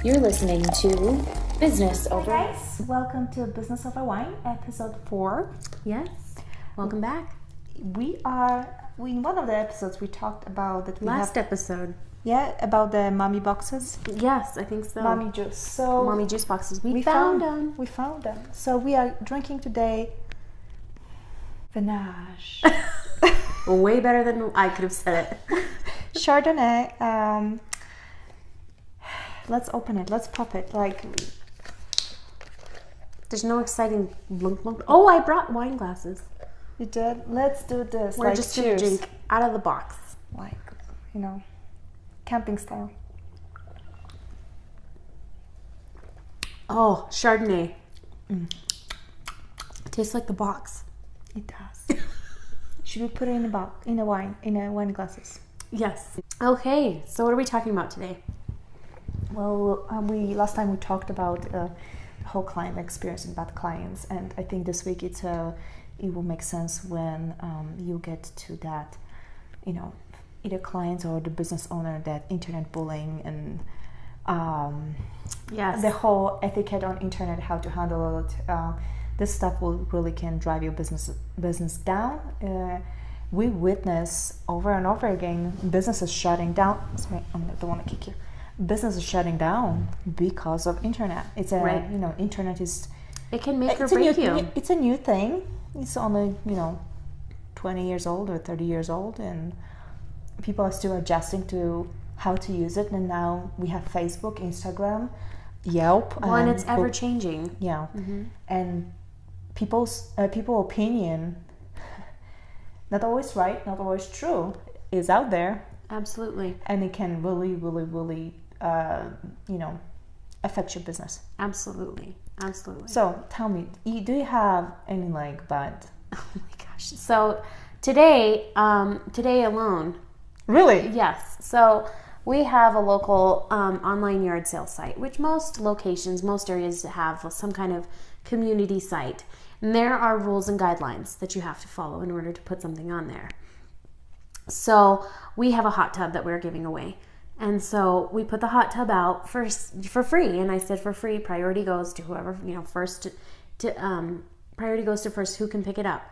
You're listening to Business Over. Hi guys, welcome to Business Over Wine, episode 4. Yes, welcome back. In one of the episodes we talked about that episode. Yeah, about the mommy boxes. Yes, I think so. Mommy juice. So mommy juice boxes. We found them. We found them. So we are drinking today Vinage. Way better than I could have said it. Chardonnay. Let's open it. Let's pop it. There's no exciting blunk blunk. Oh, I brought wine glasses. You did? Let's do this. We're just going to drink out of the box. Camping style. Oh, Chardonnay. It tastes like the box. It does. Should we put it in a wine glasses? Yes. Okay, so what are we talking about today? Well, last time we talked about the whole client experience and bad clients, and I think this week it will make sense when you get to that, either clients or the business owner, that internet bullying and yes, the whole etiquette on internet, how to handle it. This stuff really can drive your business down. We witness over and over again businesses shutting down. Sorry, I don't want to kick you. Business is shutting down because of internet. It's internet is. It can make or break you. It's a new thing. It's only 20 years old or 30 years old, and people are still adjusting to how to use it. And now we have Facebook, Instagram, Yelp. Well, and it's ever changing. Yeah, and people's opinion, not always right, not always true, is out there. Absolutely. And it can really, really, really, affect your business. Absolutely. Absolutely. So tell me, do you have any bad? Oh my gosh. So today alone. Really? Yes. So we have a local online yard sale site, which most areas have some kind of community site. And there are rules and guidelines that you have to follow in order to put something on there. So we have a hot tub that we're giving away. And so we put the hot tub out for free. And I said for free, priority goes to whoever, priority goes to first who can pick it up.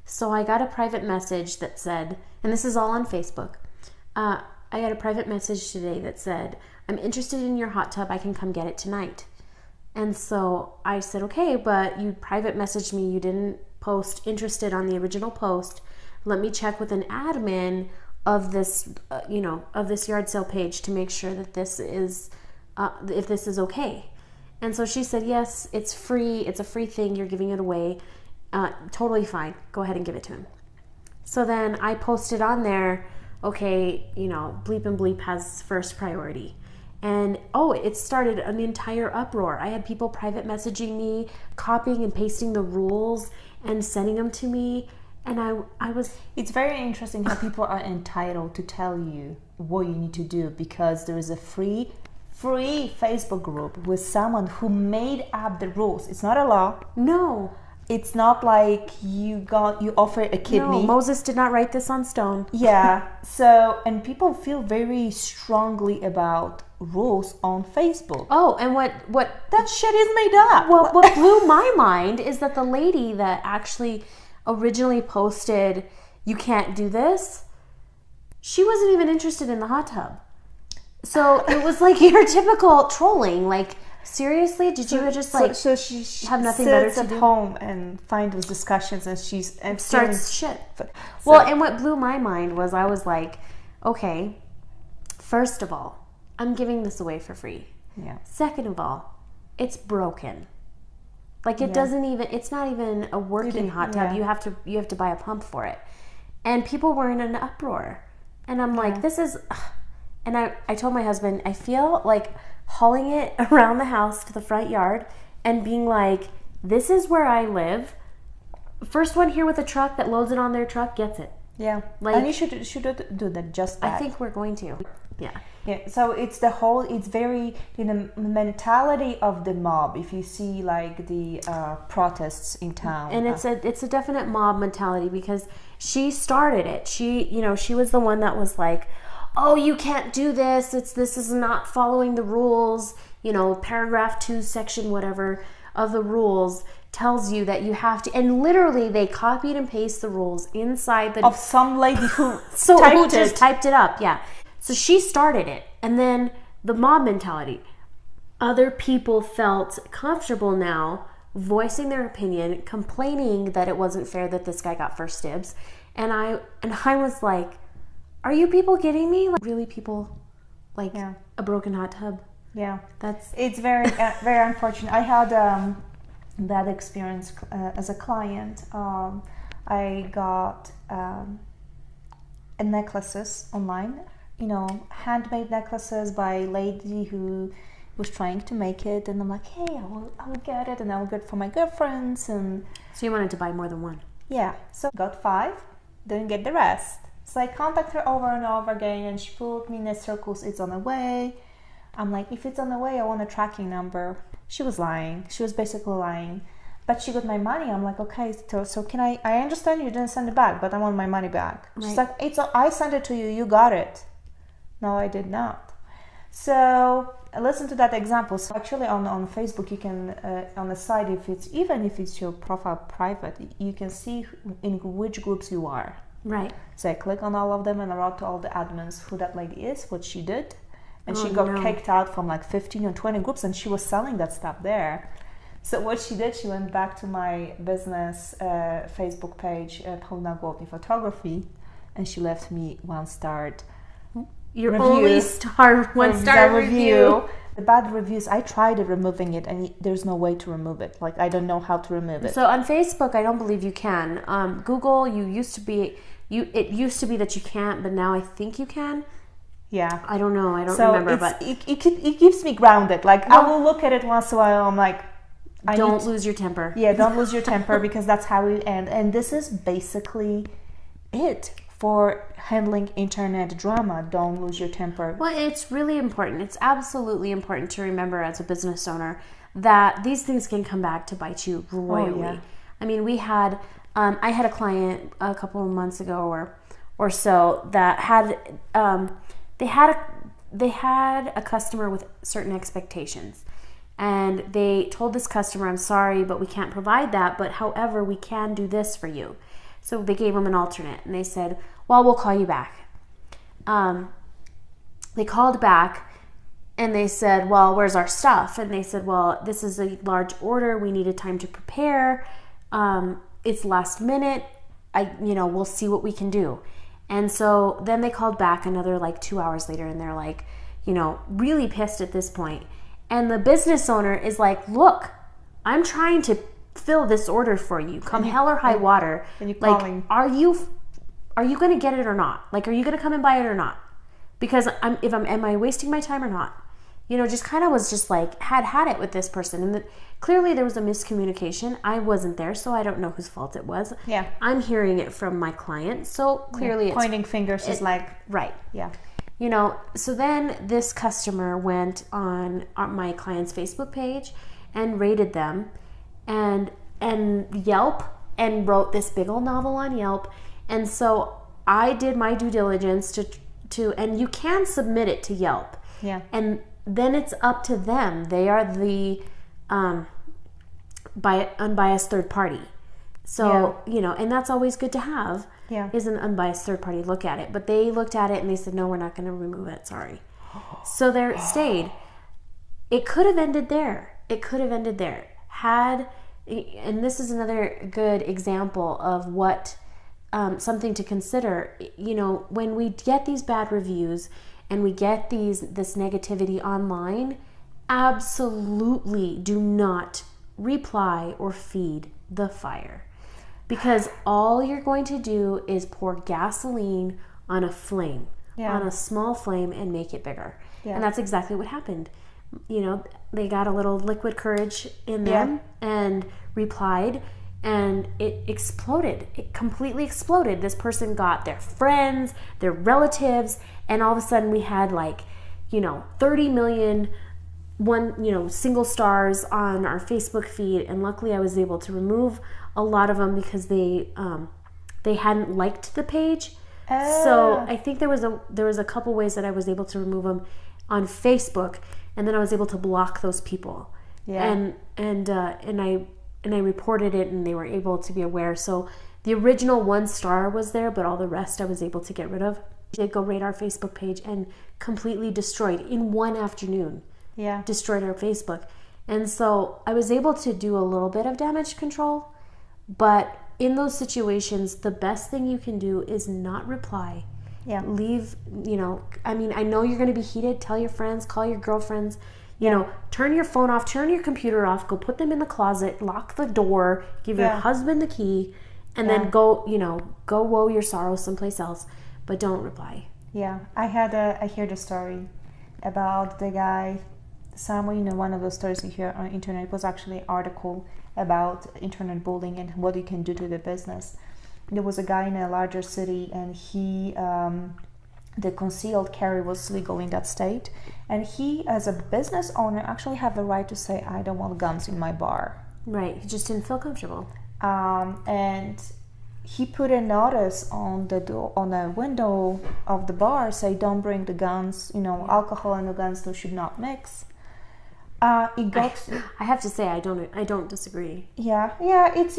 So I got a private message that said, and this is all on Facebook. I got a private message today that said, I'm interested in your hot tub. I can come get it tonight. And so I said, okay, but you private messaged me. You didn't post interested on the original post. Let me check with an admin of this, of this yard sale page to make sure that this is, if this is okay. And so she said, yes, it's free. It's a free thing. You're giving it away. Totally fine. Go ahead and give it to him. So then I posted on there, okay, Bleep and Bleep has first priority. And it started an entire uproar. I had people private messaging me, copying and pasting the rules and sending them to me. And I was... It's very interesting how people are entitled to tell you what you need to do, because there is a free Facebook group with someone who made up the rules. It's not a law. No. It's not like you offer a kidney. No, Moses did not write this on stone. Yeah. So, and people feel very strongly about rules on Facebook. Oh, and what that shit is made up. Well, what blew my mind is that the lady that actually originally posted, you can't do this, she wasn't even interested in the hot tub. So it was like your typical trolling. Seriously, did you just so she have nothing better to sits do? At home and find those discussions, and starts shit. And what blew my mind was I was like, okay, first of all, I'm giving this away for free. Yeah. Second of all, it's broken. It's not even a working hot tub. Yeah. You have to buy a pump for it. And people were in an uproar. And I'm like, this is, and I told my husband, I feel like hauling it around the house to the front yard and being like, this is where I live. First one here with a truck that loads it on their truck gets it. Yeah. And you should do that, just that. I think we're going to. Yeah. Yeah, so it's very, mentality of the mob. If you see the protests in town. And it's a definite mob mentality, because she started it. She was the one that was like, oh, you can't do this. This is not following the rules. You know, paragraph 2, section whatever of the rules tells you that you have to, and literally they copied and pasted the rules inside the of some lady who just typed it up. Yeah. So she started it, and then the mob mentality. Other people felt comfortable now voicing their opinion, complaining that it wasn't fair that this guy got first dibs. And I was like, are you people kidding me? Like, really, people like a broken hot tub? Yeah. It's very very unfortunate. I had that experience as a client. I got necklaces online, you know, handmade necklaces by a lady who was trying to make it, and I'm like, hey, I will get it, and I will get it for my girlfriends. And so you wanted to buy more than one? Yeah. So got 5, didn't get the rest. So I contacted her over and over again, and she put me in the circles. It's on the way. I'm like, if it's on the way, I want a tracking number. She was lying. She was basically lying. But she got my money. I'm like, okay, so can I understand you didn't send it back, but I want my money back. Right. She's like, I sent it to you. You got it. No, I did not. So listen to that example. So actually on Facebook, you can, on the side, even if it's your profile private, you can see in which groups you are. Right. So I click on all of them, and I wrote to all the admins who that lady is, what she did. And she got kicked out from like 15 or 20 groups, and she was selling that stuff there. So what she did, she went back to my business Facebook page, Paulina Photography, and she left me 1-star Your review. only 1-star review. The bad reviews, I tried removing it, and there's no way to remove it. Like, I don't know how to remove it. So on Facebook, I don't believe you can. Google, it used to be that you can't, but now I think you can. Yeah. I don't know. I don't remember. But it keeps me grounded. Like, I will look at it once in a while. I'm like, don't lose your temper. Yeah, don't lose your temper, because that's how we end. And this is basically it for handling internet drama. Don't lose your temper. Well, it's really important. It's absolutely important to remember as a business owner that these things can come back to bite you royally. Oh, yeah. I mean, I had a client a couple of months ago or so that had they had a customer with certain expectations. And they told this customer, I'm sorry, but we can't provide that. But however, we can do this for you. So they gave them an alternate. And they said, well, we'll call you back. They called back and they said, well, where's our stuff? And they said, well, this is a large order. We needed time to prepare. It's last minute. We'll see what we can do. And so then they called back another like 2 hours later, and they're like, really pissed at this point. And the business owner is like, look, I'm trying to fill this order for you. Come hell or high water. And you're calling. Are you going to get it or not? Like, are you going to come and buy it or not? Because am I wasting my time or not? Just kind of was just like, had it with this person. And clearly there was a miscommunication. I wasn't there, so I don't know whose fault it was. Yeah. I'm hearing it from my client, so clearly pointing fingers is like, right. Yeah. So then this customer went on my client's Facebook page and rated them and Yelp, and wrote this big old novel on Yelp. And so I did my due diligence to and you can submit it to Yelp. Yeah. And then it's up to them. They are the unbiased third party. So, and that's always good to have. Yeah. Is an unbiased third party look at it. But they looked at it and they said, no, we're not going to remove it. Sorry. So there it stayed. It could have ended there. And this is another good example of what something to consider. When we get these bad reviews and we get this negativity online, absolutely do not reply or feed the fire. Because all you're going to do is pour gasoline on a flame, on a small flame, and make it bigger. Yeah. And that's exactly what happened. They got a little liquid courage in them and replied, and it exploded. It completely exploded. This person got their friends, their relatives, and all of a sudden we had 30 million single stars on our Facebook feed. And luckily I was able to remove a lot of them because they hadn't liked the page. So I think there was a couple ways that I was able to remove them on Facebook, and then I was able to block those people. Yeah. And I reported it, and they were able to be aware. So the original 1 star was there, but all the rest I was able to get rid of. They go raid our Facebook page and completely destroyed in one afternoon. Yeah. Destroyed our Facebook. And so I was able to do a little bit of damage control, but in those situations, the best thing you can do is not reply. Yeah. Leave, I know you're going to be heated. Tell your friends, call your girlfriends, turn your phone off, turn your computer off, go put them in the closet, lock the door, give your husband the key, and then go woe your sorrow someplace else, but don't reply. Yeah. I heard a story about the guy, somewhere, one of those stories you hear on the internet. It was actually an article about internet bullying and what you can do to the business. There was a guy in a larger city, and he, the concealed carry was legal in that state, and he, as a business owner, actually had the right to say, I don't want guns in my bar. Right, he just didn't feel comfortable. And he put a notice on the door, on the window of the bar, say, don't bring the guns, alcohol and the guns should not mix. I have to say, I don't disagree. Yeah, it's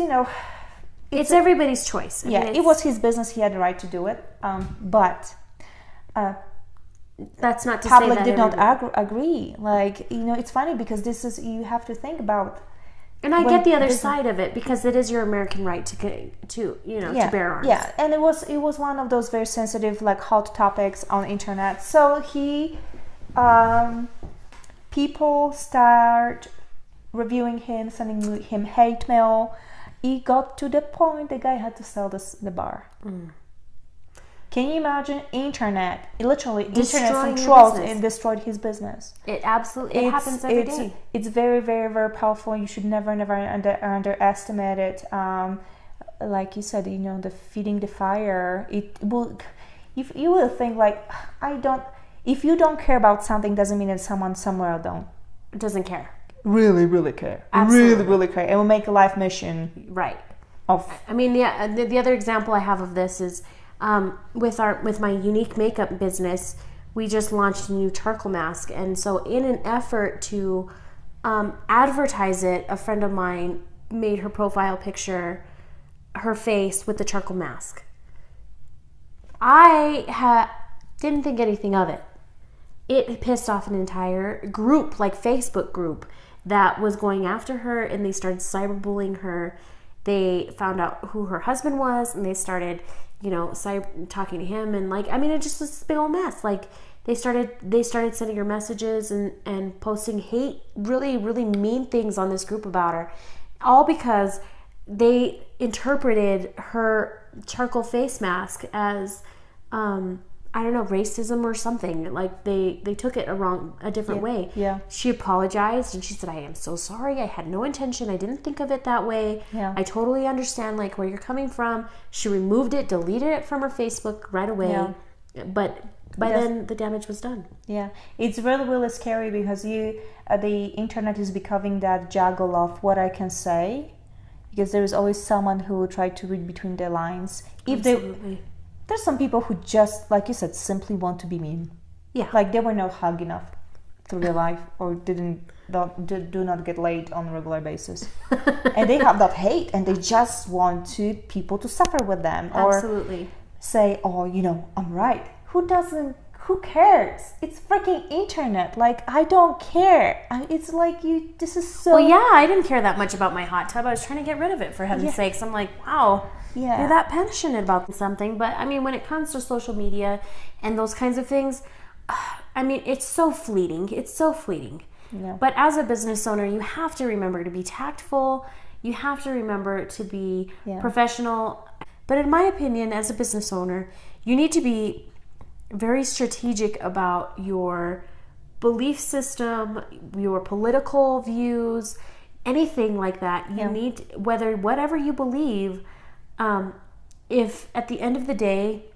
it's everybody's choice. It was his business; he had the right to do it. But that's not to say that public did not agree. It's funny because you have to think about. And I get the other side of it, because it is your American right to bear arms. Yeah, and it was one of those very sensitive, hot topics on the internet. So he. People start reviewing him, sending him hate mail. It got to the point the guy had to sell the bar. Can you imagine? Internet controls and destroyed his business. It happens every day. It's very, very, very powerful. You should never underestimate it. Like you said, the feeding the fire. It will. If you will think if you don't care about something, doesn't mean that someone somewhere doesn't care. Really, really care. Absolutely. Really, really care. It will make a life mission. Right. The other example I have of this is with my unique makeup business. We just launched a new charcoal mask, and so in an effort to advertise it, a friend of mine made her profile picture her face with the charcoal mask. I didn't think anything of it. It pissed off an entire group, Facebook group, that was going after her, and they started cyberbullying her. They found out who her husband was, and they started, talking to him, and it just was this big old mess. They started sending her messages and posting hate, really, really mean things on this group about her, all because they interpreted her charcoal face mask as racism or something. They took it a different way. Yeah. She apologized, and she said, I am so sorry. I had no intention. I didn't think of it that way. Yeah. I totally understand where you're coming from. She removed it, deleted it from her Facebook right away. Yeah. But by then the damage was done. Yeah. It's really, really scary because the internet is becoming that juggle of what I can say, because there is always someone who will try to read between the lines. Absolutely. There's some people who just, like you said, simply want to be mean. Yeah. They were not hug enough through their life, or do not get laid on a regular basis. And they have that hate, and they just want people to suffer with them. Absolutely. Or say, I'm right. Who cares? It's freaking internet. I don't care. It's this is so... Well, yeah, I didn't care that much about my hot tub. I was trying to get rid of it, for heaven's sakes. I'm wow... Yeah. You're that passionate about something. But when it comes to social media and those kinds of things, it's so fleeting. It's so fleeting. Yeah. But as a business owner, you have to remember to be tactful. You have to remember to be professional. But in my opinion, as a business owner, you need to be very strategic about your belief system, your political views, anything like that. You need, whatever you believe, if at the end of the day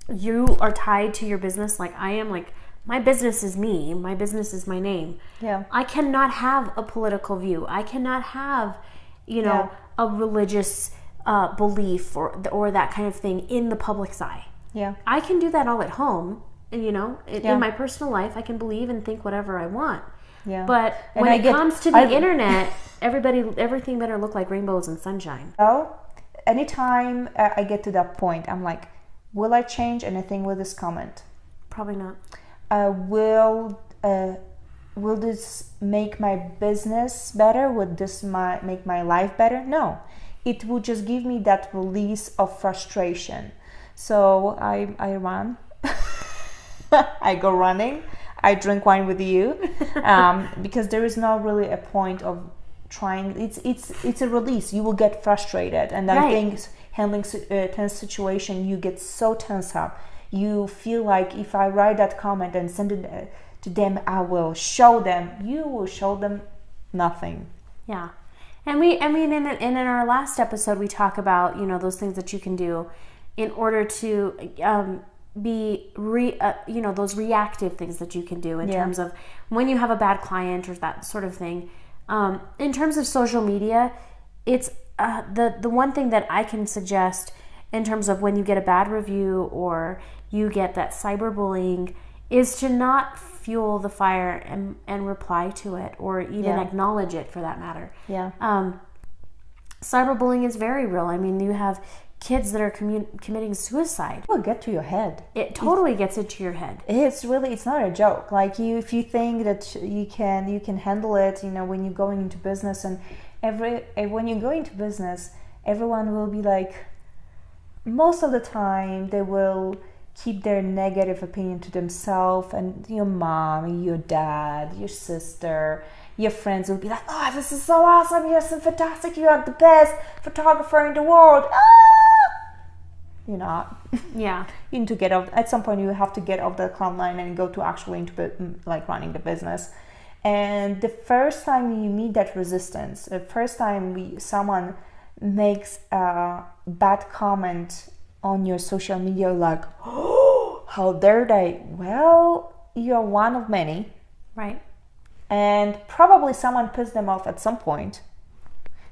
you are tied to your business like I am, my business is me, my business is my name. Yeah. I cannot have a political view. I cannot have, a religious belief or that kind of thing in the public's eye. Yeah. I can do that all at home. And, you know, Yeah. in my personal life, I can believe and think whatever I want. Yeah. But And when I it get- comes to the I've- internet, everything better look like rainbows and sunshine. Well, anytime I get to that point, I'm like, will I change anything with this comment? Probably not. Will this make my business better? Would this make my life better? No. It will just give me that release of frustration. So I run. I go running. I drink wine with you, because there is not really a point of trying. It's a release. You will get frustrated, and I think handling tense situation, you get so tense up. You feel like if I write that comment and send it to them, I will show them. You will show them nothing. Yeah. And in our last episode, we talk about, you know, those things that you can do in order to those reactive things that you can do in terms of when you have a bad client or that sort of thing. In terms of social media, it's the one thing that I can suggest in terms of when you get a bad review or you get that cyberbullying is to not fuel the fire and reply to it or even acknowledge it, for that matter. Yeah. Cyberbullying is very real. I mean, you have kids that are committing suicide. It will get to your head. It totally gets into your head. It's not a joke. Like if you think that you can handle it, you know, when you're going into business, and when you go into business, everyone will be like, most of the time they will keep their negative opinion to themselves, and your mom, your dad, your sister, your friends will be like, oh, this is so awesome, you're so fantastic, you are the best photographer in the world. You're not. Yeah. You need to get off. At some point, you have to get off the clown line and go to actually into like running the business. And the first time you meet that resistance, the first time someone makes a bad comment on your social media, like, oh, how dare they? Well, you're one of many. Right. And probably someone pissed them off at some point.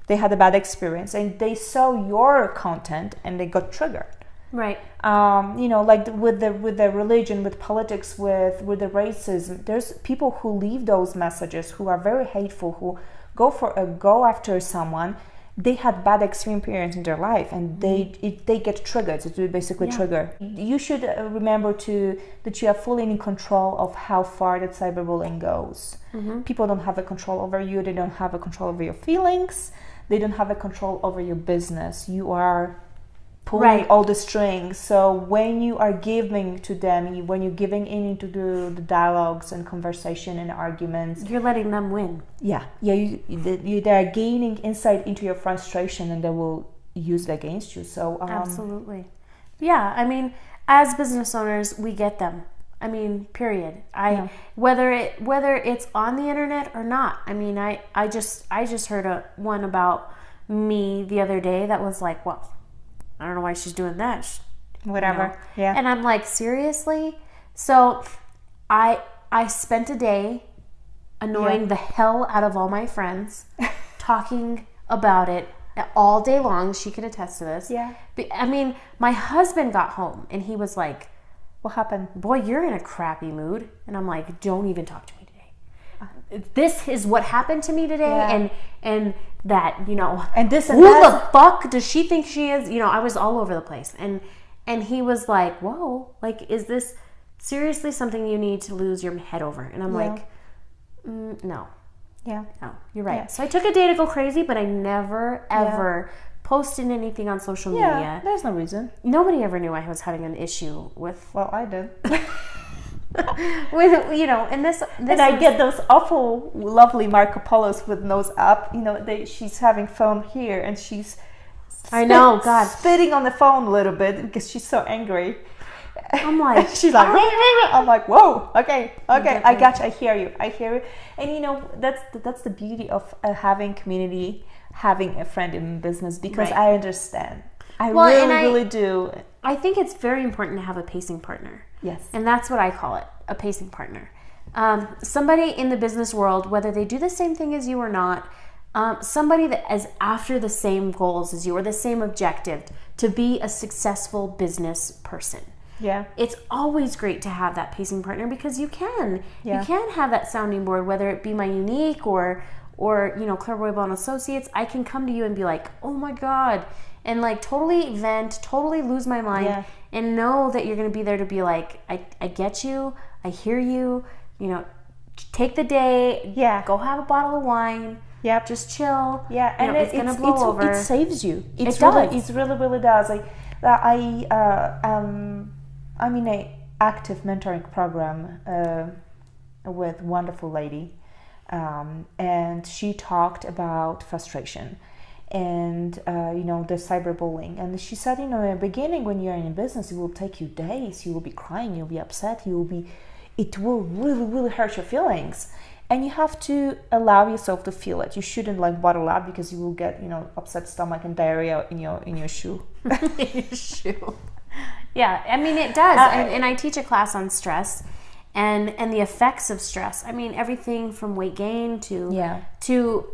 They had a bad experience and they saw your content and they got triggered. Right. You know, like with the religion, with politics, with the racism, there's people who leave those messages who are very hateful, who go after someone. They had bad experience in their life, and they get triggered. So they basically trigger. You should remember that you are fully in control of how far that cyberbullying goes. Mm-hmm. People don't have a control over you. They don't have a control over your feelings. They don't have a control over your business. You are pulling all the strings. So when you are giving to them, when you're giving into the dialogues and conversation and arguments, you're letting them win. They are gaining insight into your frustration, and they will use it against you. So absolutely, yeah. I mean, as business owners, we get them. I mean, period. Whether it's on the internet or not. I mean, I just heard one about me the other day that was like, well, I don't know why she's doing that. Whatever. You know? Yeah. And I'm like, seriously? So I spent a day annoying the hell out of all my friends, talking about it all day long. She can attest to this. Yeah. I mean, my husband got home and he was like, what happened? Boy, you're in a crappy mood. And I'm like, don't even talk to me today. This is what happened to me today, and that, you know, and this and who that. the fuck does she think she is? You know, I was all over the place, and he was like, whoa, like, is this seriously something you need to lose your head over? And I'm like, no, you're right. So I took a day to go crazy, but I never ever posted anything on social media. There's no reason. Nobody ever knew I was having an issue with. Well, I did. With, you know, and this and I get those awful lovely Marco Polos with nose up. You know, she's having phone here and she's spitting on the phone a little bit because she's so angry. I'm like, she's like, I'm like, whoa, okay, I got you, I hear you. And you know, that's the beauty of having community, having a friend in business, because I understand. I really do. I think it's very important to have a pacing partner. Yes. And that's what I call it, a pacing partner. Somebody in the business world, whether they do the same thing as you or not, somebody that is after the same goals as you or the same objective to be a successful business person. Yeah. It's always great to have that pacing partner because you can have that sounding board, whether it be my Unique or Clair Roybal and Associates. I can come to you and be like, oh my God, and like totally vent, totally lose my mind, and know that you're going to be there to be like, I get you, I hear you, take the day, go have a bottle of wine, just chill, and it's going to blow over. It saves you. It does. It really does. Like I'm in a active mentoring program with a wonderful lady, and she talked about frustration and the cyberbullying. And she said, in the beginning, when you're in a business, it will take you days. You will be crying. You'll be upset. It will really hurt your feelings, and you have to allow yourself to feel it. You shouldn't like bottle up, because you will get upset stomach and diarrhea in your shoe. In your shoe. Yeah, I mean, it does. And I teach a class on stress and the effects of stress. I mean, everything from weight gain to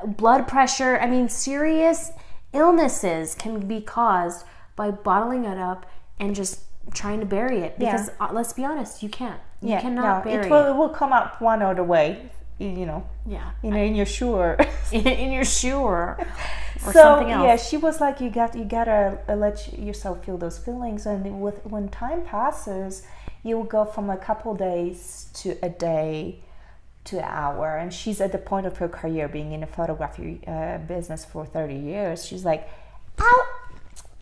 blood pressure. I mean, serious illnesses can be caused by bottling it up and just trying to bury it. Because let's be honest, you can't. You cannot bury it. It will come up one other way, in your shoe or in your shoe or something else. Yeah, she was like, you gotta let yourself feel those feelings, and when time passes, you will go from a couple days to a day to an hour. And she's at the point of her career, being in the photography business for 30 years. She's like, ow,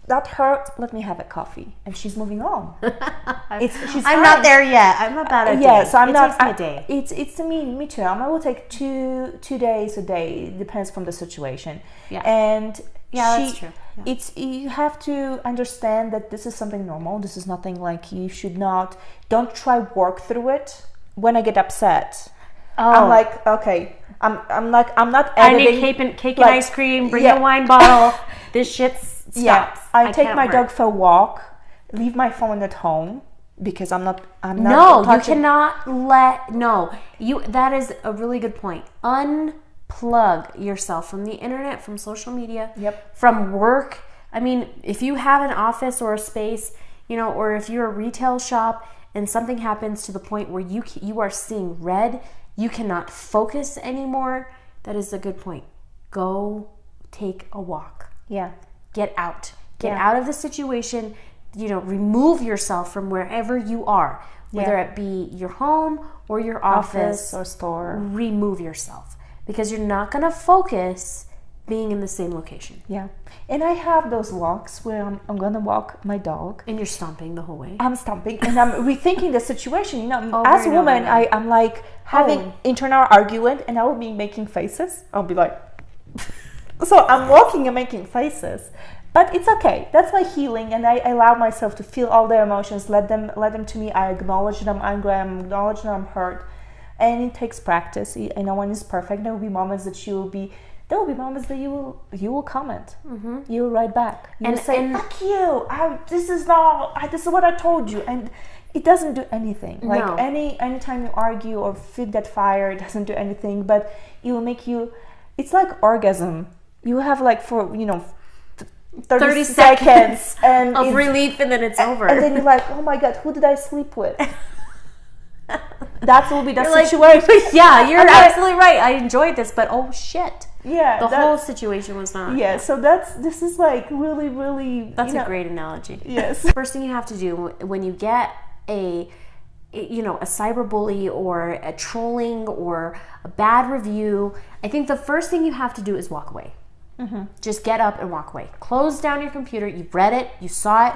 that hurt, let me have a coffee, and she's moving on. I'm not there yet. I'm about a day. Yeah, so it takes me a day. It's me too. I will take two days a day. It depends from the situation. Yeah. And that's true. Yeah. You have to understand that this is something normal. This is nothing like you should not. Don't try work through it. When I get upset, I'm like, okay, I'm not editing. I need cake and ice cream. Bring a wine bottle. This shit's stops. Yeah, I take my dog for a walk, leave my phone at home, because I'm not No, you cannot that is a really good point. Unplug yourself from the internet, from social media, from work. I mean, if you have an office or a space, or if you're a retail shop and something happens to the point where you are seeing red, you cannot focus anymore, that is a good point. Go take a walk. Yeah. Get out. Get out of the situation. Remove yourself from wherever you are, whether it be your home or your office or store. Remove yourself, because you're not going to focus being in the same location. Yeah. And I have those walks where I'm going to walk my dog. And you're stomping the whole way. I'm stomping and I'm rethinking the situation. As a woman, I'm like having internal argument, and I will be making faces. I'll be like... So I'm walking and making faces, but it's okay. That's my healing, and I allow myself to feel all the emotions. Let them to me. I acknowledge that I'm angry. I acknowledge that I'm hurt, and it takes practice. No one is perfect. There will be moments that there will be moments that you will comment. Mm-hmm. You will write back. You will say, "Fuck you! This is what I told you," and it doesn't do anything. Like anytime you argue or feed that fire, it doesn't do anything. But it will make you. It's like orgasm. You have like for 30 seconds and of relief, and then it's over. And then you're like, oh my God, who did I sleep with? That will be the situation. You're absolutely right. I enjoyed this, but oh shit. Yeah. The whole situation was not. Yeah, so this is like really... That's a great analogy. Yes. First thing you have to do when you get a cyberbully or a trolling or a bad review, I think the first thing you have to do is walk away. Mm-hmm. Just get up and walk away. Close down your computer. You've read it. You saw it.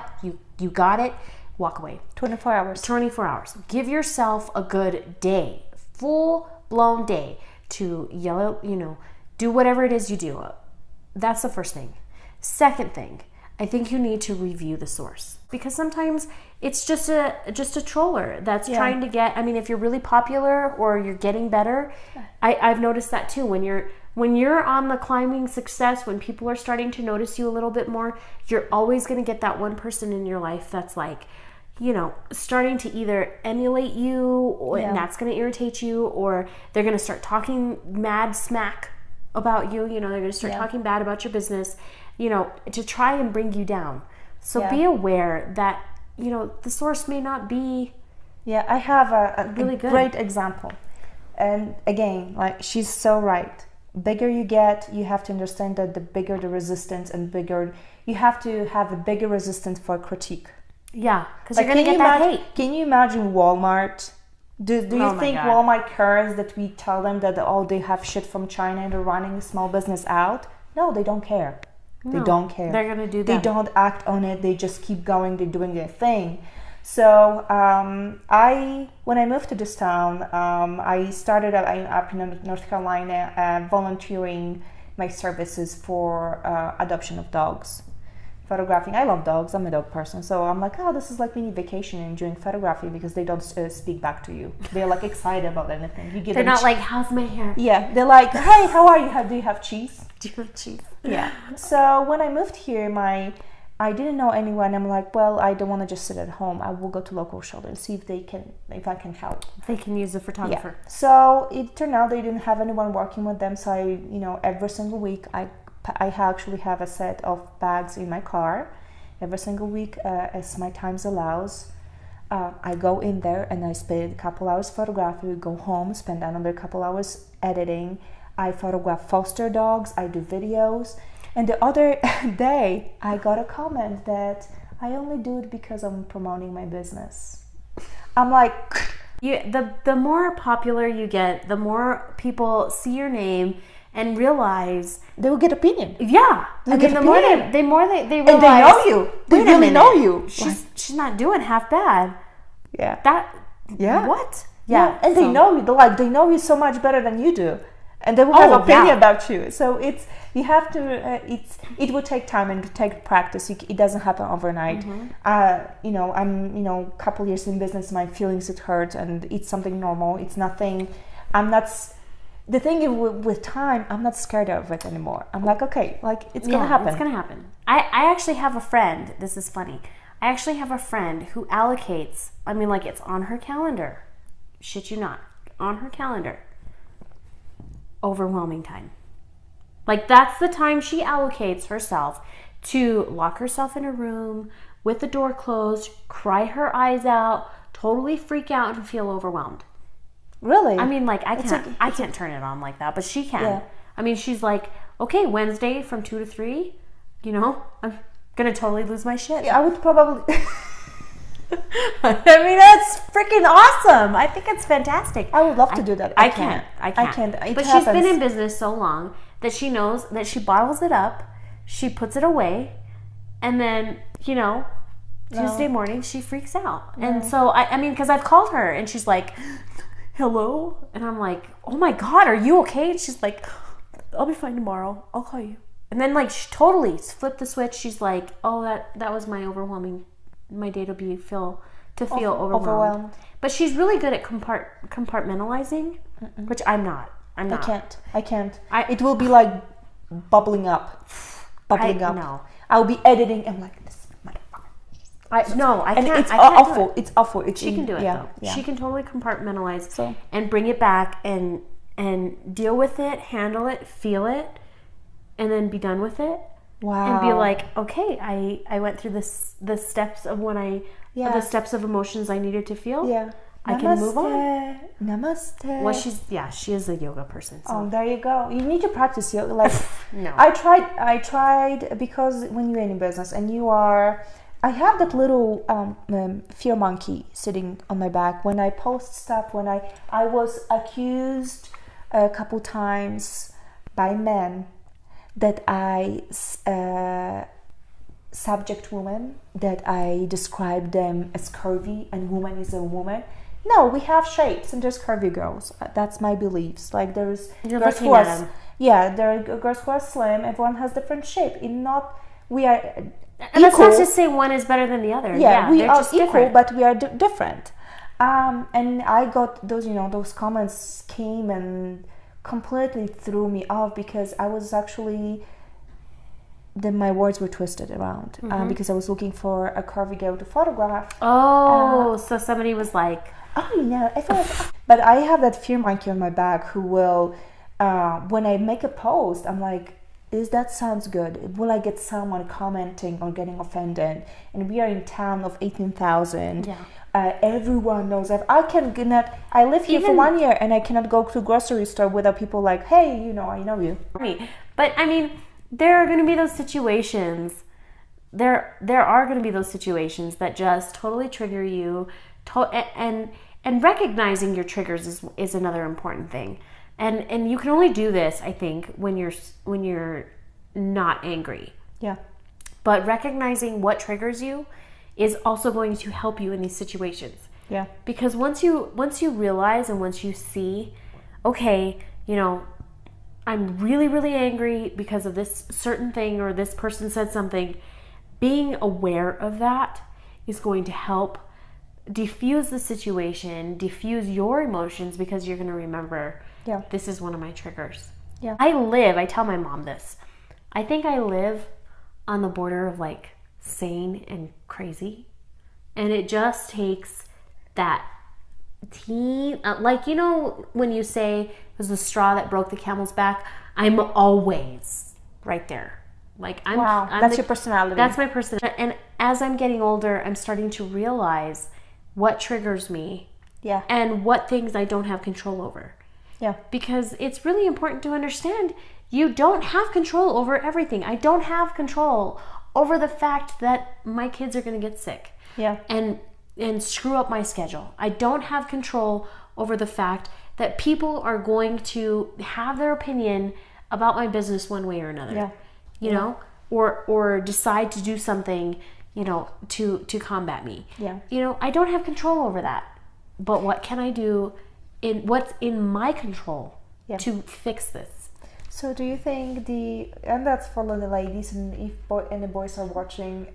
You got it. Walk away. 24 hours. 24 hours. Give yourself a good day. Full-blown day to yell, do whatever it is you do. That's the first thing. Second thing, I think you need to review the source, because sometimes it's just a troller that's trying to get. I mean, if you're really popular or you're getting better, I've noticed that too. When you're on the climbing success, when people are starting to notice you a little bit more, you're always going to get that one person in your life that's like, starting to either emulate you, or and that's going to irritate you, or they're going to start talking mad smack about you. They're going to start talking bad about your business, to try and bring you down. So be aware that you know, the source may not be Yeah, I have a really good. great example. And again, like, she's so right. Bigger you get, you have to understand that the bigger the resistance and bigger, you have to have a bigger resistance for critique. Yeah, because Like, you're going to get that hate. Can you imagine Walmart? Do you Oh my think God. Walmart cares that we tell them that, oh, they have shit from China and they're running a small business out? No, they don't care. They No, don't care. they're going to do They that. don't act on it. They just keep going. They're doing their thing. So when I moved to this town, I started up in North Carolina volunteering my services for adoption of dogs. Photographing. I love dogs. I'm a dog person. So I'm like, oh, this is like mini vacation and doing photography because they don't speak back to you. They're like excited about anything. You give They're them not like, how's my hair? yeah, they're like, hey, how are you? Do you have cheese? Do you have cheese? Yeah. So when I moved here, I didn't know anyone. I'm like, well, I don't want to just sit at home. I will go to local shelter and see if I can help. They can use a photographer. Yeah. So it turned out they didn't have anyone working with them. So every single week I actually have a set of bags in my car. Every single week, as my time allows, I go in there and I spend a couple hours photographing. Go home, spend another couple hours editing. I photograph foster dogs. I do videos. And the other day, I got a comment that I only do it because I'm promoting my business. I'm like, The more popular you get, the more people see your name and realize they will get opinion. Yeah, I mean, the more they realize, and they know you. They wait a really minute, know you. She's not doing half bad. Yeah. Yeah. What? Yeah. And they know you. They know you so much better than you do, and they will have opinion about you. So you have to. It will take time and take practice. It doesn't happen overnight. Mm-hmm. I'm a couple years in business. My feelings it hurt, and it's something normal. It's nothing. I'm not. The thing is, with time, I'm not scared of it anymore. I'm like, okay, it's gonna happen. It's gonna happen. I actually have a friend. This is funny. I actually have a friend who allocates. I mean, it's on her calendar. Shit you not, on her calendar. Overwhelming time. That's the time she allocates herself to lock herself in a room with the door closed, cry her eyes out, totally freak out and feel overwhelmed. Really? I mean, I can't turn it on like that, but she can. Yeah. I mean, she's like, okay, Wednesday from 2 to 3, I'm gonna totally lose my shit. Yeah, I would probably. I mean, that's freaking awesome. I think it's fantastic. I would love to do that. I can't. But she's been in business so long that she knows that she bottles it up, she puts it away, and then, Tuesday morning she freaks out. No. And so, I mean, because I've called her and she's like, hello? And I'm like, oh my God, are you okay? And she's like, I'll be fine tomorrow. I'll call you. And then she totally flipped the switch. She's like, oh, that was my day to feel overwhelmed. But she's really good at compartmentalizing, which I'm not. I can't. It will be bubbling up. No. I'll be editing. I'm like, this motherfucker. I can't. It's awful. It's awful. She can do it though. Yeah. She can totally compartmentalize and bring it back and deal with it, handle it, feel it, and then be done with it. Wow. And be like, okay, I went through the steps of the steps of emotions I needed to feel. Yeah. I can move on. Namaste. Well, she is a yoga person. So. Oh, there you go. You need to practice yoga. No. I tried because when you're in business and I have that little fear monkey sitting on my back when I post stuff. When I was accused a couple times by men that I subject women, that I describe them as curvy and woman is a woman. No, we have shapes and there's curvy girls. That's my beliefs. There's girls who are, there are girls who are slim. Everyone has different shape. We are and that's not to say one is better than the other. Yeah, we are just equal, different. but we are different. And I got those comments came and completely threw me off because I was actually my words were twisted around because I was looking for a curvy girl to photograph. Oh, so somebody was like, oh, but I have that fear monkey on my back who will, when I make a post, I'm like, is that sounds good? Will I get someone commenting or getting offended? And we are in town of 18,000. Yeah. Everyone knows that I live here for 1 year and I cannot go to grocery store without people like, hey, you know, I know you. But I mean, there are going to be those situations. There are going to be those situations that just totally trigger you, and recognizing your triggers is another important thing. And you can only do this, I think, when you're not angry. Yeah. But recognizing what triggers you is also going to help you in these situations. Yeah. Because once you realize and once you see, okay, you know, I'm really, really angry because of this certain thing or this person said something, being aware of that is going to help diffuse the situation, diffuse your emotions, because you're going to remember, this is one of my triggers. Yeah. I tell my mom this, I think I live on the border of like sane and crazy, and it just takes that like, you know, when you say it was the straw that broke the camel's back, I'm always right there. Like that's your personality. That's my personality. And as I'm getting older, I'm starting to realize what triggers me, and what things I don't have control over. Yeah. Because it's really important to understand you don't have control over everything. I don't have control over the fact that my kids are going to get sick. Yeah. And screw up my schedule. I don't have control over the fact that people are going to have their opinion about my business one way or another. Yeah. You know, or decide to do something, you know, to combat me. Yeah. You know, I don't have control over that. But what can I do what's in my control to fix this? So do you think and that's for the ladies, and if any boys are watching,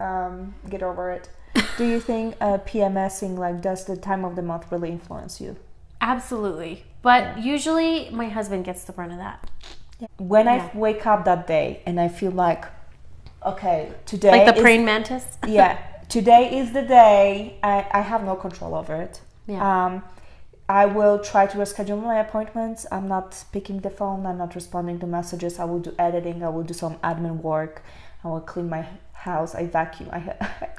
get over it. Do you think PMSing, like, does the time of the month really influence you? Absolutely. But usually my husband gets the brunt of that. When I wake up that day and I feel like, okay, today like the praying mantis? Today is the day. I have no control over it. Yeah. I will try to reschedule my appointments. I'm not picking the phone. I'm not responding to messages. I will do editing. I will do some admin work. I will clean my house. I vacuum.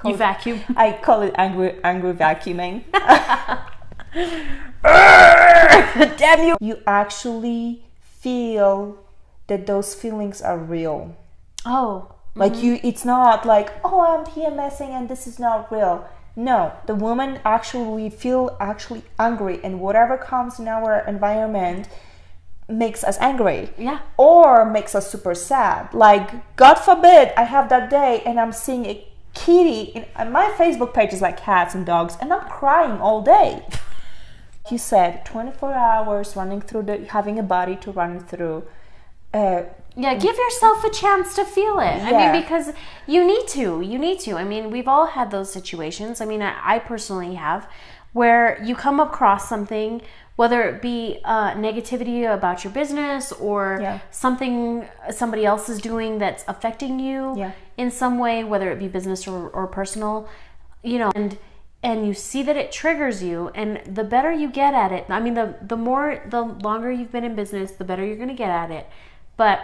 You vacuum? I call it angry vacuuming. Damn you! You actually feel that those feelings are real. Oh. Like it's not like, oh, I'm PMSing and this is not real. No, the woman actually feel angry, and whatever comes in our environment makes us angry. Yeah. Or makes us super sad. Like, God forbid I have that day and I'm seeing a kitty, and my Facebook page is like cats and dogs, and I'm crying all day. You said 24 hours running through having a body to run through. Give yourself a chance to feel it. I mean, because you need to. I mean, we've all had those situations. I mean, I personally have, where you come across something, whether it be negativity about your business or something somebody else is doing that's affecting you in some way, whether it be business or personal, you know, and you see that it triggers you, and the better you get at it, I mean, the longer you've been in business, the better you're going to get at it. But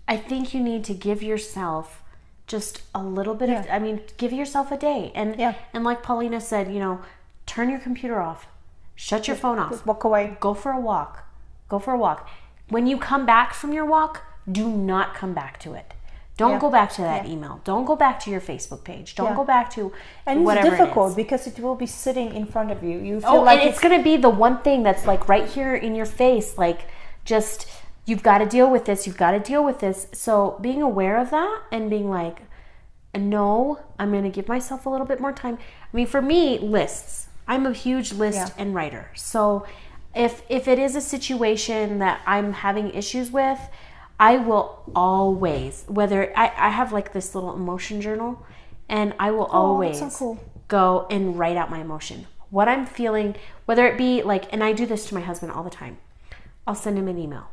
I think you need to give yourself just a little bit of, I mean, give yourself a day. And like Paulina said, you know, turn your computer off, shut your phone off, walk away, go for a walk. When you come back from your walk, do not come back to it. Don't go back to that email. Don't go back to your Facebook page. Don't go back to whatever it is. It's difficult because it will be sitting in front of you. You feel like it's going to be the one thing that's like right here in your face, like just, you've got to deal with this. You've got to deal with this. So being aware of that and being like, no, I'm going to give myself a little bit more time. I mean, for me, lists. I'm a huge list and writer. So if it is a situation that I'm having issues with, I will always, whether I have like this little emotion journal, and I will always go and write out my emotion, what I'm feeling, whether it be like, and I do this to my husband all the time. I'll send him an email.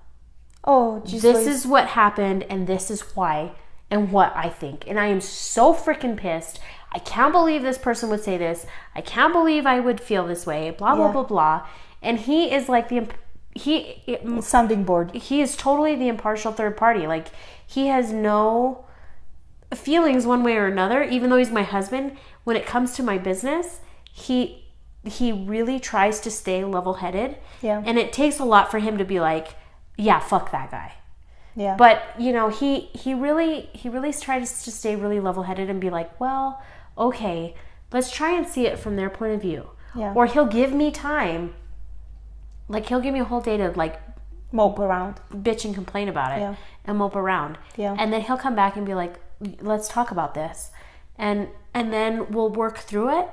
Oh, geez, this is what happened, and this is why, and what I think. And I am so freaking pissed. I can't believe this person would say this. I can't believe I would feel this way. Blah, blah, blah, blah. And he is like sounding board. He is totally the impartial third party. Like, he has no feelings one way or another. Even though he's my husband, when it comes to my business, he really tries to stay level-headed. Yeah. And it takes a lot for him to be like, yeah, fuck that guy. Yeah. But, you know, he really tries to stay really level-headed and be like, well, okay, let's try and see it from their point of view. Yeah. Or he'll give me time. Like, he'll give me a whole day to, like, mope around, bitch and complain about it. Yeah. And mope around. Yeah. And then he'll come back and be like, let's talk about this. And then we'll work through it.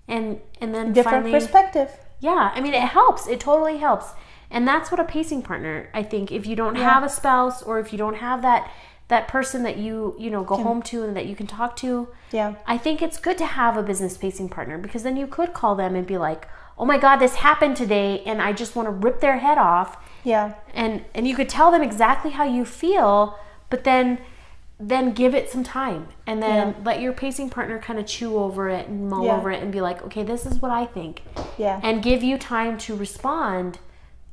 And then different finally, perspective. Yeah. I mean, it helps. It totally helps. And that's what a pacing partner, I think, if you don't have a spouse, or if you don't have that person that you go home to and that you can talk to. Yeah. I think it's good to have a business pacing partner, because then you could call them and be like, oh my God, this happened today and I just want to rip their head off. Yeah. And you could tell them exactly how you feel, but then give it some time, and then let your pacing partner kind of chew over it and mull over it and be like, okay, this is what I think. Yeah. And give you time to respond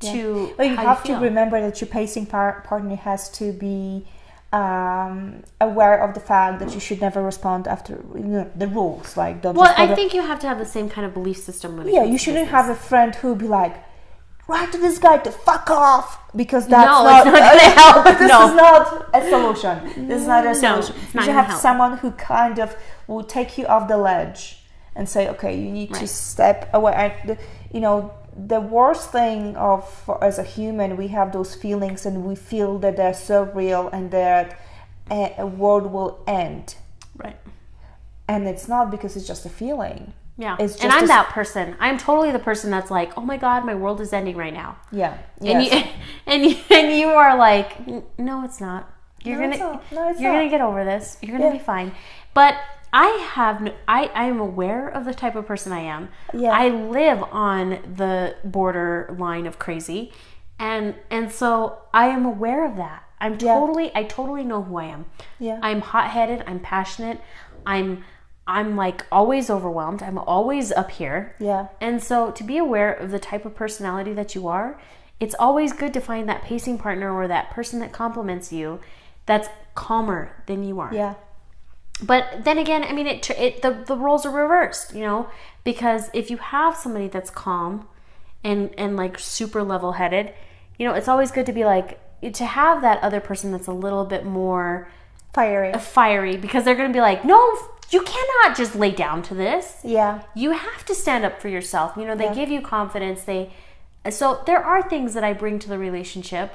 to But you how have you to feel. remember that your pacing partner has to be aware of the fact that you should never respond after the rules. Like, don't. Well, I think you have to have the same kind of belief system when it comes you to shouldn't business. have a friend who be like, write to this guy to fuck off, because that's No, not, it's not gonna help. This No. is not a solution. This is not a solution. it's You not should gonna have help. someone who kind of will take you off the ledge and say, okay, you need to step away. The worst thing as a human, we have those feelings and we feel that they're so real and that a world will end. Right. And it's not, because it's just a feeling. Yeah. It's just and I'm that person. I'm totally the person that's like, oh my God, my world is ending right now. Yeah. And Yes. and you are like, no, it's not. You're No, it's not. gonna get over this. You're gonna be fine. But I am aware of the type of person I am. Yeah. I live on the borderline of crazy, and so I am aware of that. I totally know who I am. Yeah. I'm hot-headed. I'm passionate. I'm like always overwhelmed. I'm always up here. Yeah. And so to be aware of the type of personality that you are, it's always good to find that pacing partner or that person that compliments you that's calmer than you are. Yeah. But then again, I mean, the roles are reversed, because if you have somebody that's calm and like super level-headed, it's always good to be like, to have that other person that's a little bit more fiery, because they're going to be like, no, you cannot just lay down to this. Yeah. You have to stand up for yourself. They give you confidence. So there are things that I bring to the relationship,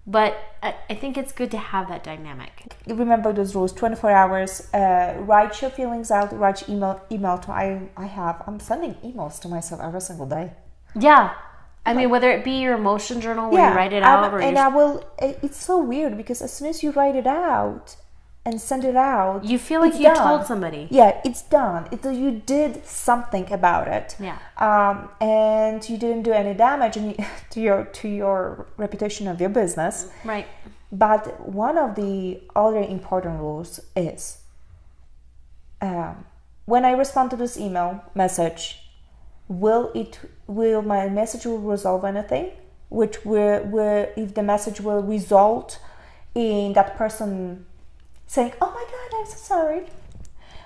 but I think it's good to have that dynamic. Remember those rules: 24 hours. Write your feelings out. Write email to. I'm sending emails to myself every single day. Yeah. I mean, whether it be your emotion journal where you write it out, I will. It's so weird, because as soon as you write it out and send it out, you feel like you told somebody. Yeah, it's done. You did something about it. Yeah. And you didn't do any damage to your reputation of your business. Right. But one of the other important rules is, when I respond to this email message, will my message resolve anything? If the message will result in that person saying, oh my God, I'm so sorry.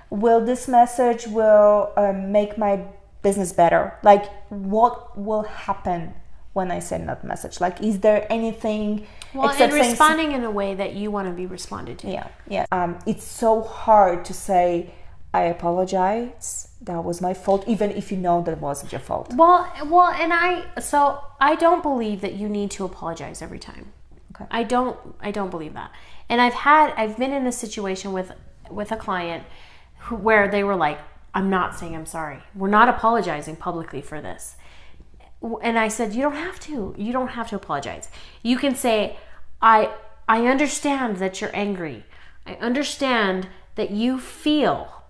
Will this message make my business better? Like, what will happen when I send that message? Like, is there anything? And responding in a way that you want to be responded to. Yeah. It's so hard to say, I apologize, that was my fault, even if you know that wasn't your fault. Well, and I don't believe that you need to apologize every time. Okay. I don't believe that. And I've been in a situation with a client where they were like, I'm not saying I'm sorry. We're not apologizing publicly for this. And I said, you don't have to. You don't have to apologize. You can say, I understand that you're angry. I understand that you feel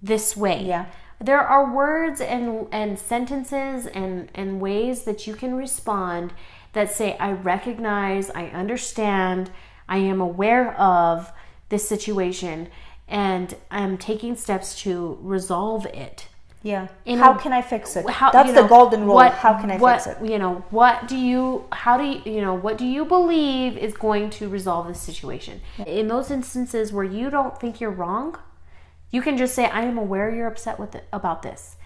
this way. Yeah. There are words and sentences and ways that you can respond that say, I recognize, I understand, I am aware of this situation, and I'm taking steps to resolve it. Yeah. You How know, can I fix it? how, That's you know, the golden rule. How can I what, fix it? You know, what do you believe is going to resolve this situation? In those instances where you don't think you're wrong, you can just say, I am aware you're upset about this.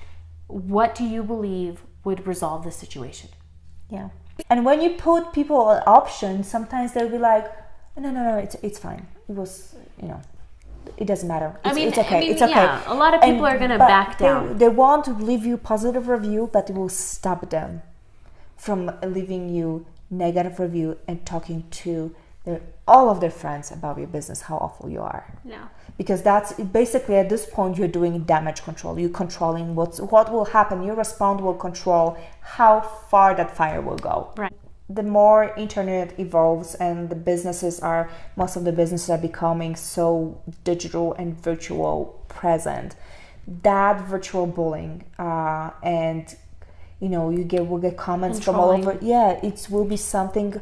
What do you believe would resolve this situation? Yeah. And when you put people on options, sometimes they'll be like, no, it's fine. It was, it doesn't matter. It's okay. It's okay. Yeah, a lot of people are going to back down. They want to leave you positive review, but it will stop them from leaving you negative review and talking to all of their friends about your business, how awful you are. Yeah. Because that's basically, at this point, you're doing damage control. You're controlling what will happen. Your response will control how far that fire will go. Right. The more internet evolves and most of the businesses are becoming so digital and virtual present, that virtual bullying and we'll get comments from all over. Yeah, it will be something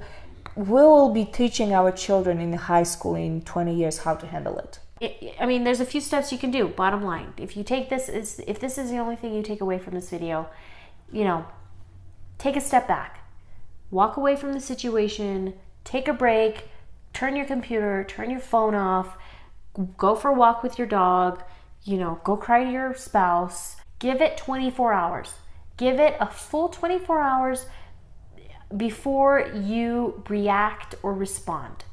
we will be teaching our children in high school in 20 years how to handle it. There's a few steps you can do. Bottom line, if this is the only thing you take away from this video, take a step back. Walk away from the situation, take a break, turn your computer, turn your phone off, go for a walk with your dog, go cry to your spouse. Give it 24 hours. Give it a full 24 hours before you react or respond.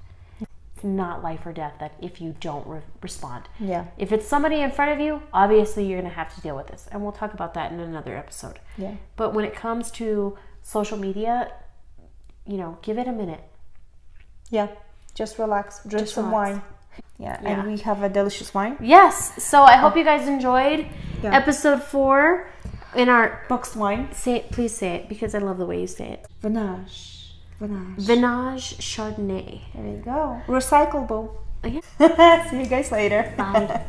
It's not life or death that if you don't respond. Yeah. If it's somebody in front of you, obviously you're going to have to deal with this. And we'll talk about that in another episode. Yeah. But when it comes to social media, give it a minute. Yeah, just relax, drink some wine. Yeah, and we have a delicious wine. Yes, so I hope you guys enjoyed episode 4 in our boxed wine. Please say it, because I love the way you say it. Vinage Chardonnay. There you go. Recyclable. Okay. See you guys later. Bye.